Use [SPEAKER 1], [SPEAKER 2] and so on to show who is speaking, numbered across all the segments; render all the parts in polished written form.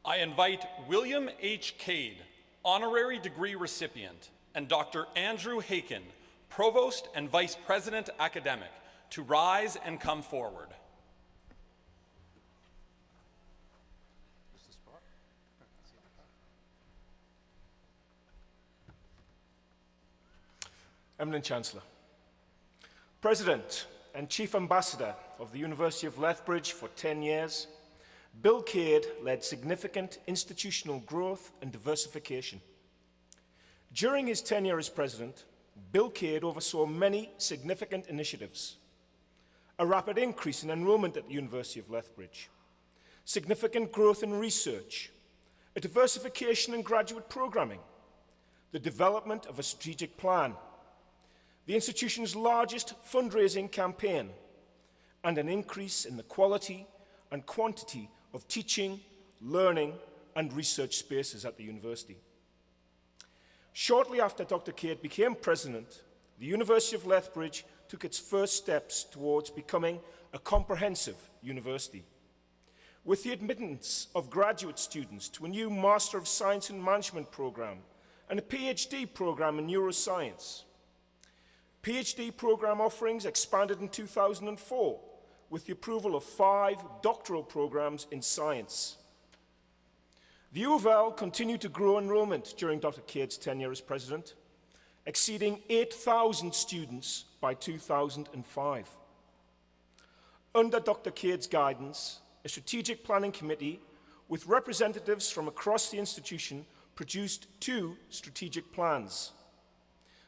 [SPEAKER 1] I invite William H. Cade, honorary degree recipient, and Dr. Andrew Haken, Provost and Vice President Academic, to rise and come forward.
[SPEAKER 2] Eminent Chancellor, President and Chief Ambassador of the University of Lethbridge for 10 years, Bill Cade led significant institutional growth and diversification. During his tenure as President, Bill Cade oversaw many significant initiatives: a rapid increase in enrollment at the University of Lethbridge, significant growth in research, a diversification in graduate programming, the development of a strategic plan, the institution's largest fundraising campaign, and an increase in the quality and quantity of teaching, learning, and research spaces at the university. Shortly after Dr. Cade became president, the University of Lethbridge took its first steps towards becoming a comprehensive university. With the admittance of graduate students to a new Master of Science in Management program and a PhD program in neuroscience. PhD program offerings expanded in 2004 with the approval of 5 doctoral programs in science. The U of L continued to grow enrollment during Dr. Cade's tenure as president, exceeding 8,000 students by 2005. Under Dr. Cade's guidance, a strategic planning committee with representatives from across the institution produced 2 strategic plans.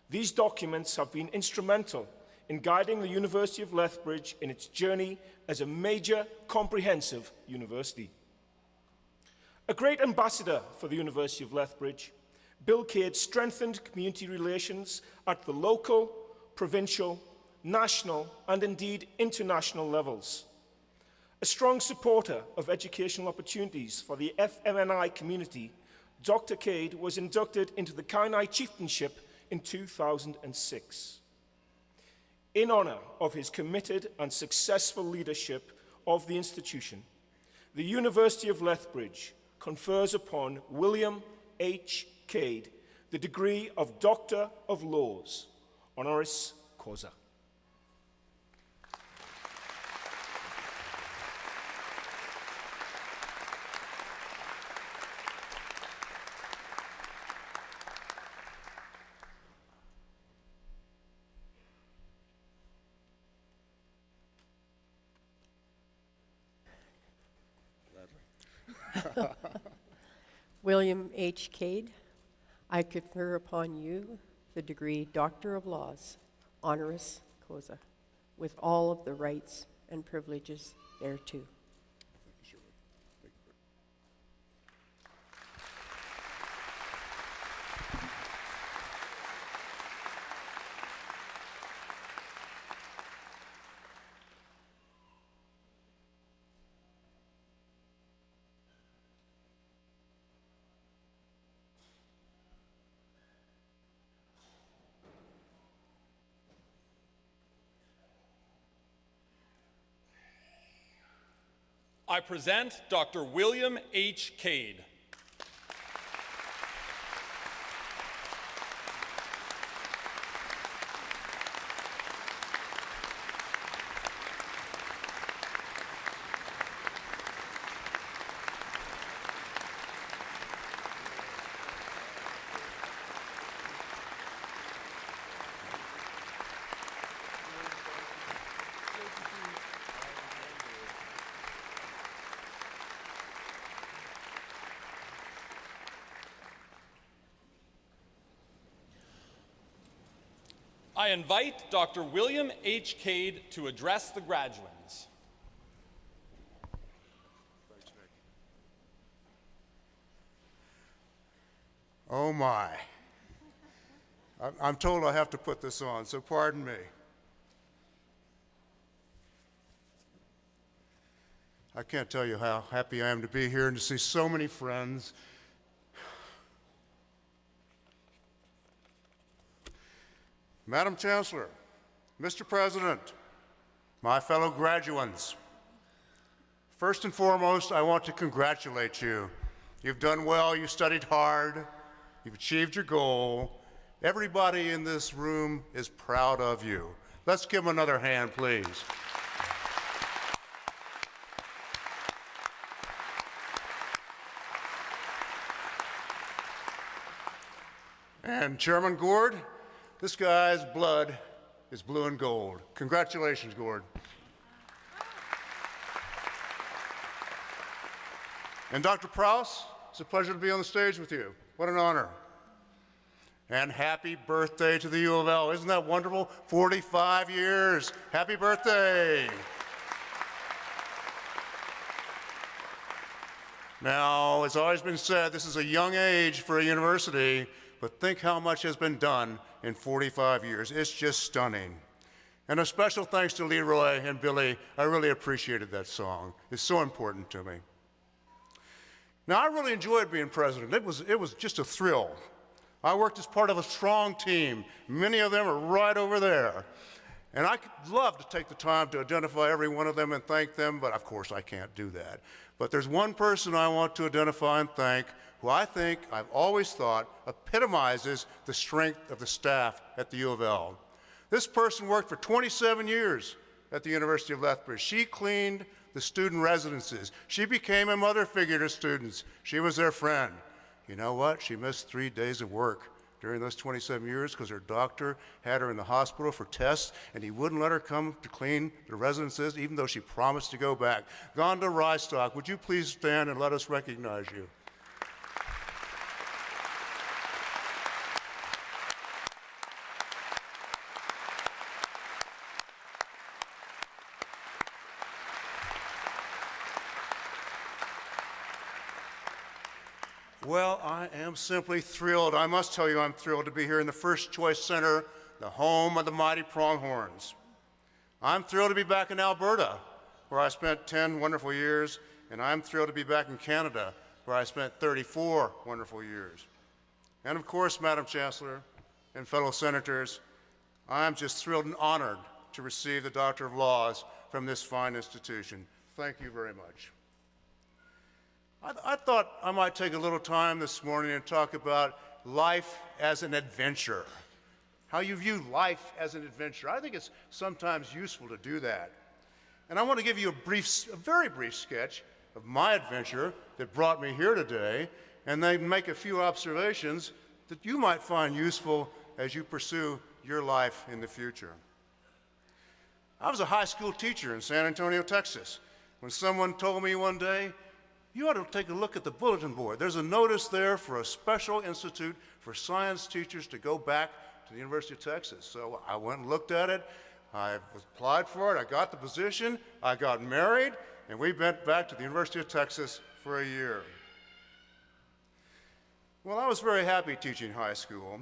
[SPEAKER 2] These documents have been instrumental in guiding the University of Lethbridge in its journey as a major comprehensive university. A great ambassador for the University of Lethbridge, Bill Cade strengthened community relations at the local, provincial, national, and indeed international levels. A strong supporter of educational opportunities for the FMNI community, Dr. Cade was inducted into the Kainai Chieftainship in 2006. In honor of his committed and successful leadership of the institution, the University of Lethbridge confers upon William H. Cade the degree of Doctor of Laws, honoris causa.
[SPEAKER 3] William H. Cade, I confer upon you the degree Doctor of Laws, honoris causa, with all of the rights and privileges thereto.
[SPEAKER 1] I present Dr. William H. Cade. I invite Dr. William H. Cade to address the graduands.
[SPEAKER 4] Oh my. I'm told I have to put this on, so pardon me. I can't tell you how happy I am to be here and to see so many friends. Madam Chancellor, Mr. President, my fellow graduands, first and foremost, I want to congratulate you You've done well, you studied hard, you've achieved your goal. Everybody in this room is proud of you. Let's give them another hand, please. And Chairman Gord, this guy's blood is blue and gold. Congratulations, Gord. And Dr. Prowse, it's a pleasure to be on the stage with you. What an honor. And happy birthday to the U of L. Isn't that wonderful? 45 years. Happy birthday. Now, it's always been said, this is a young age for a university, but think how much has been done in 45 years. It's just stunning. And a special thanks to Leroy and Billy. I really appreciated that song. It's so important to me. Now, I really enjoyed being president. It was just a thrill. I worked as part of a strong team. Many of them are right over there. And I could love to take the time to identify every one of them and thank them, but of course I can't do that. But there's one person I want to identify and thank who I think, I've always thought, epitomizes the strength of the staff at the U of L. This person worked for 27 years at the University of Lethbridge. She cleaned the student residences. She became a mother figure to students. She was their friend. You know what? She missed 3 days of work during those 27 years because her doctor had her in the hospital for tests, and he wouldn't let her come to clean the residences, even though she promised to go back. Gonda Rystock, would you please stand and let us recognize you? Well, I am simply thrilled. I must tell you, I'm thrilled to be here in the First Choice Center, the home of the mighty pronghorns. I'm thrilled to be back in Alberta, where I spent 10 wonderful years, and I'm thrilled to be back in Canada, where I spent 34 wonderful years. And of course, Madam Chancellor and fellow senators, I'm just thrilled and honored to receive the Doctor of Laws from this fine institution. Thank you very much. I thought I might take a little time this morning and talk about life as an adventure, how you view life as an adventure. I think it's sometimes useful to do that. And I want to give you a very brief sketch of my adventure that brought me here today, and then make a few observations that you might find useful as you pursue your life in the future. I was a high school teacher in San Antonio, Texas, when someone told me one day, "You ought to take a look at the bulletin board. There's a notice there for a special institute for science teachers to go back to the University of Texas." So I went and looked at it. I applied for it. I got the position. I got married, and we went back to the University of Texas for a year. Well, I was very happy teaching high school.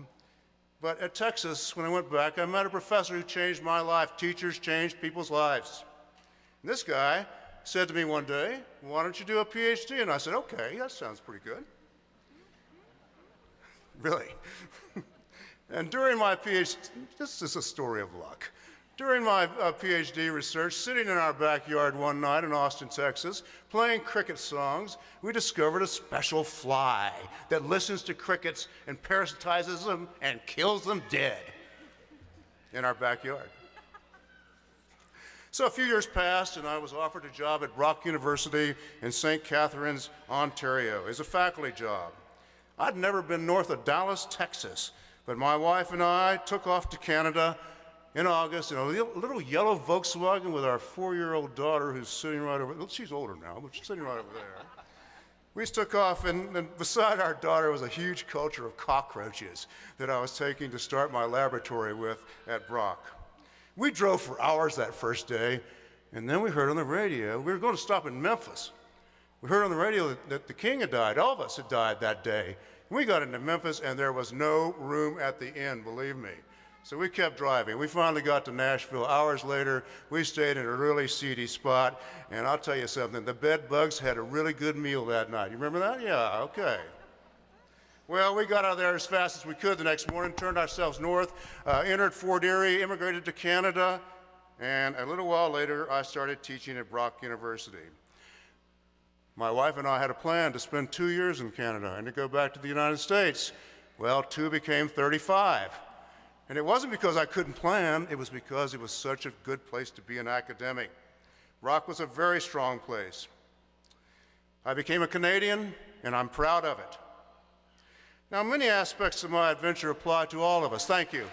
[SPEAKER 4] But at Texas, when I went back, I met a professor who changed my life. Teachers change people's lives. And this guy said to me one day, "Why don't you do a PhD?" And I said, "Okay, that sounds pretty good." Really. And during my PhD, this is a story of luck. During my PhD research, sitting in our backyard one night in Austin, Texas, playing cricket songs, we discovered a special fly that listens to crickets and parasitizes them and kills them dead in our backyard. So a few years passed, and I was offered a job at Brock University in St. Catharines, Ontario, as a faculty job. I'd never been north of Dallas, Texas, but my wife and I took off to Canada in August in a little yellow Volkswagen with our 4-year-old daughter who's sitting right over, she's older now, but she's sitting right over there. We took off, and beside our daughter was a huge culture of cockroaches that I was taking to start my laboratory with at Brock. We drove for hours that first day, and then we heard on the radio, we were going to stop in Memphis. We heard on the radio that the king had died, Elvis had died that day. We got into Memphis, and there was no room at the inn, believe me. So we kept driving. We finally got to Nashville. Hours later, we stayed in a really seedy spot, and I'll tell you something, the bed bugs had a really good meal that night. You remember that? Yeah, okay. Well, we got out of there as fast as we could the next morning, turned ourselves north, entered Fort Erie, immigrated to Canada, and a little while later, I started teaching at Brock University. My wife and I had a plan to spend 2 years in Canada and to go back to the United States. Well, 2 became 35. And it wasn't because I couldn't plan, it was because it was such a good place to be an academic. Brock was a very strong place. I became a Canadian, and I'm proud of it. Now, many aspects of my adventure apply to all of us. Thank you.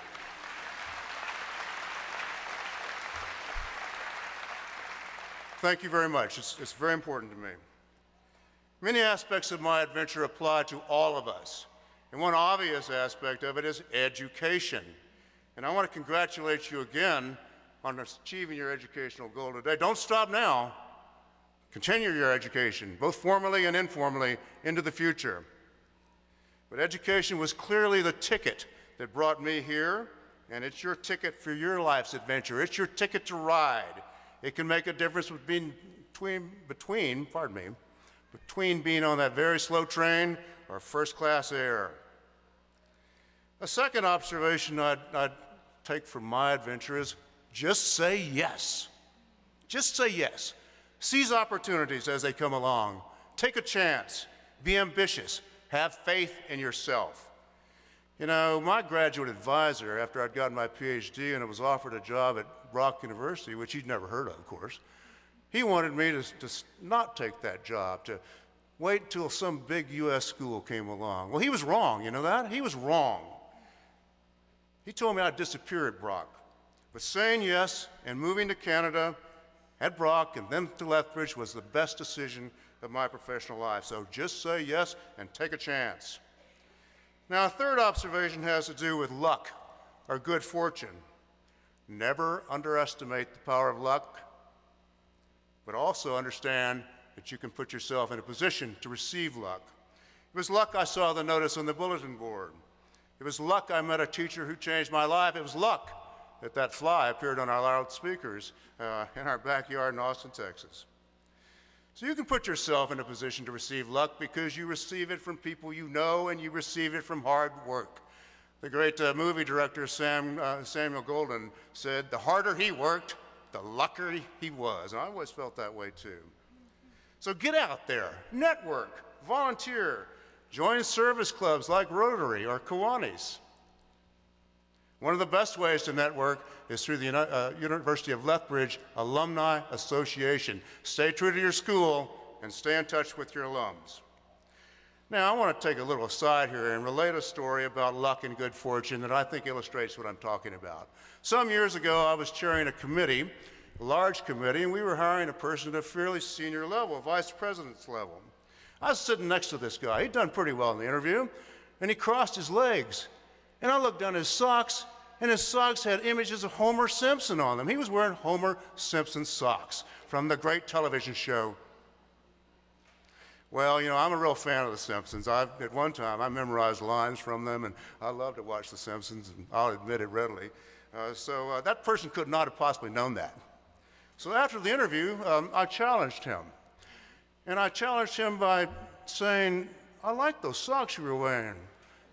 [SPEAKER 4] Thank you very much. It's very important to me. Many aspects of my adventure apply to all of us. And one obvious aspect of it is education. And I want to congratulate you again on achieving your educational goal today. Don't stop now. Continue your education, both formally and informally, into the future. But education was clearly the ticket that brought me here, and it's your ticket for your life's adventure. It's your ticket to ride. It can make a difference between being on that very slow train or first-class air. A second observation I'd take from my adventure is just say yes. Just say yes. Seize opportunities as they come along. Take a chance. Be ambitious. Have faith in yourself. You know, my graduate advisor, after I'd gotten my PhD and I was offered a job at Brock University, which he'd never heard of course, he wanted me to not take that job, to wait till some big U.S. school came along. Well, he was wrong, you know that? He was wrong. He told me I'd disappear at Brock. But saying yes and moving to Canada at Brock and then to Lethbridge was the best decision of my professional life. So just say yes and take a chance. Now, a third observation has to do with luck or good fortune. Never underestimate the power of luck, but also understand that you can put yourself in a position to receive luck. It was luck I saw the notice on the bulletin board. It was luck I met a teacher who changed my life. It was luck that that fly appeared on our loudspeakers in our backyard in Austin, Texas. So you can put yourself in a position to receive luck because you receive it from people you know and you receive it from hard work. The great movie director Samuel Golden said, the harder he worked, the luckier he was. And I always felt that way too. So get out there, network, volunteer, join service clubs like Rotary or Kiwanis. One of the best ways to network is through the University of Lethbridge Alumni Association. Stay true to your school and stay in touch with your alums. Now, I want to take a little aside here and relate a story about luck and good fortune that I think illustrates what I'm talking about. Some years ago, I was chairing a committee, a large committee, and we were hiring a person at a fairly senior level, vice president's level. I was sitting next to this guy. He'd done pretty well in the interview, and he crossed his legs. And I looked down his socks, and his socks had images of Homer Simpson on them. He was wearing Homer Simpson socks from the great television show. Well, you know, I'm a real fan of The Simpsons. At one time, I memorized lines from them, and I love to watch The Simpsons, and I'll admit it readily. So that person could not have possibly known that. So after the interview, I challenged him. And I challenged him by saying, I like those socks you were wearing.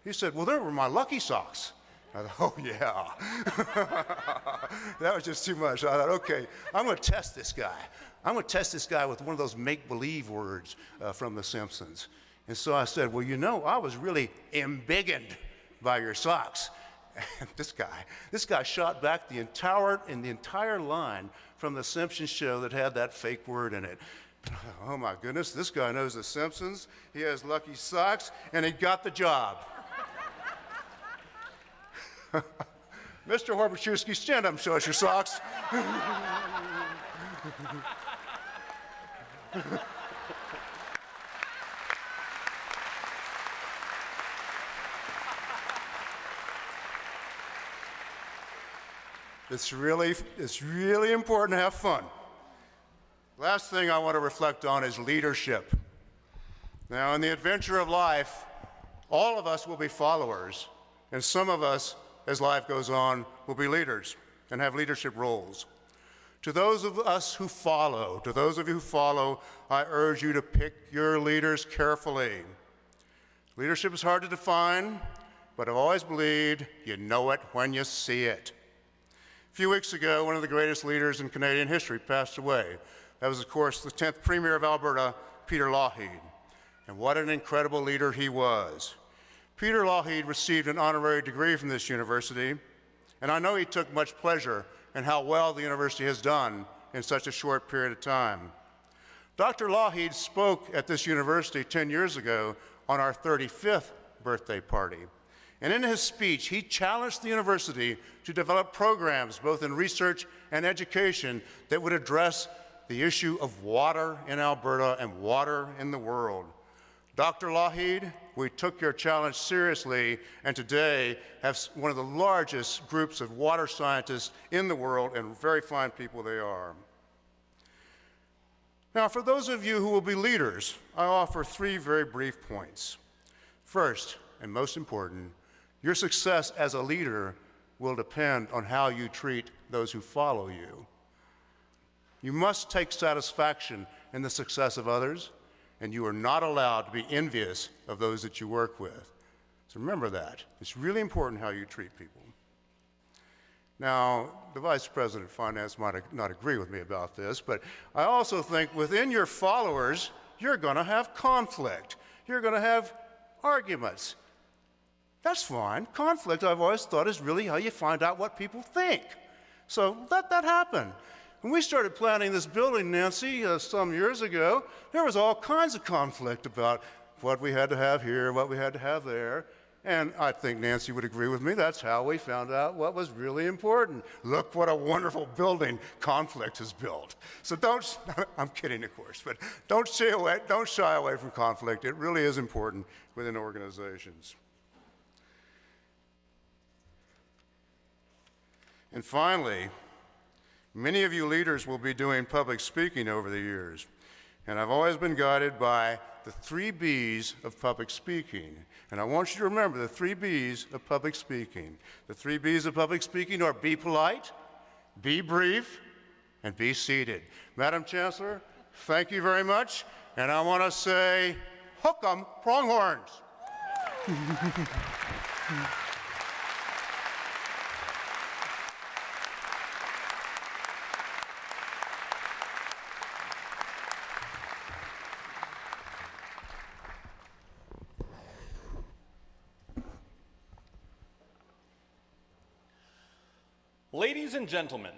[SPEAKER 4] He said, well, they were my lucky socks. I thought, oh, yeah. That was just too much. I thought, okay, I'm going to test this guy. I'm going to test this guy with one of those make-believe words from The Simpsons. And so I said, well, you know, I was really embiggened by your socks. And this guy shot back the entire line from The Simpsons show that had that fake word in it. Oh, my goodness, this guy knows The Simpsons. He has lucky socks, and he got the job. Mr. Horbachewski, stand up and show us your socks. It's really important to have fun. Last thing I want to reflect on is leadership. Now, in the adventure of life, all of us will be followers, and some of us, as life goes on, will be leaders and have leadership roles. To those of us who follow, to those of you who follow, I urge you to pick your leaders carefully. Leadership is hard to define, but I've always believed you know it when you see it. A few weeks ago, one of the greatest leaders in Canadian history passed away. That was, of course, the 10th Premier of Alberta, Peter Lougheed. And what an incredible leader he was. Peter Lougheed received an honorary degree from this university, and I know he took much pleasure in how well the university has done in such a short period of time. Dr. Lougheed spoke at this university 10 years ago on our 35th birthday party. And in his speech, he challenged the university to develop programs, both in research and education, that would address the issue of water in Alberta and water in the world. Dr. Lougheed, we took your challenge seriously, and today have one of the largest groups of water scientists in the world, and very fine people they are. Now, for those of you who will be leaders, I offer 3 very brief points. First, and most important, your success as a leader will depend on how you treat those who follow you. You must take satisfaction in the success of others, and you are not allowed to be envious of those that you work with. So remember that. It's really important how you treat people. Now, the Vice President of Finance might not agree with me about this, but I also think within your followers, you're going to have conflict. You're going to have arguments. That's fine. Conflict, I've always thought, is really how you find out what people think. So let that happen. When we started planning this building, Nancy, some years ago, there was all kinds of conflict about what we had to have here, what we had to have there. And I think Nancy would agree with me. That's how we found out what was really important. Look what a wonderful building Conflict has built. So don't, I'm kidding, of course, but don't shy away from conflict. It really is important within organizations. And finally, many of you leaders will be doing public speaking over the years. And I've always been guided by the 3 B's of public speaking. And I want you to remember the 3 B's of public speaking. The 3 B's of public speaking are be polite, be brief, and be seated. Madam Chancellor, thank you very much. And I want to say, hook 'em, pronghorns.
[SPEAKER 1] Ladies and gentlemen,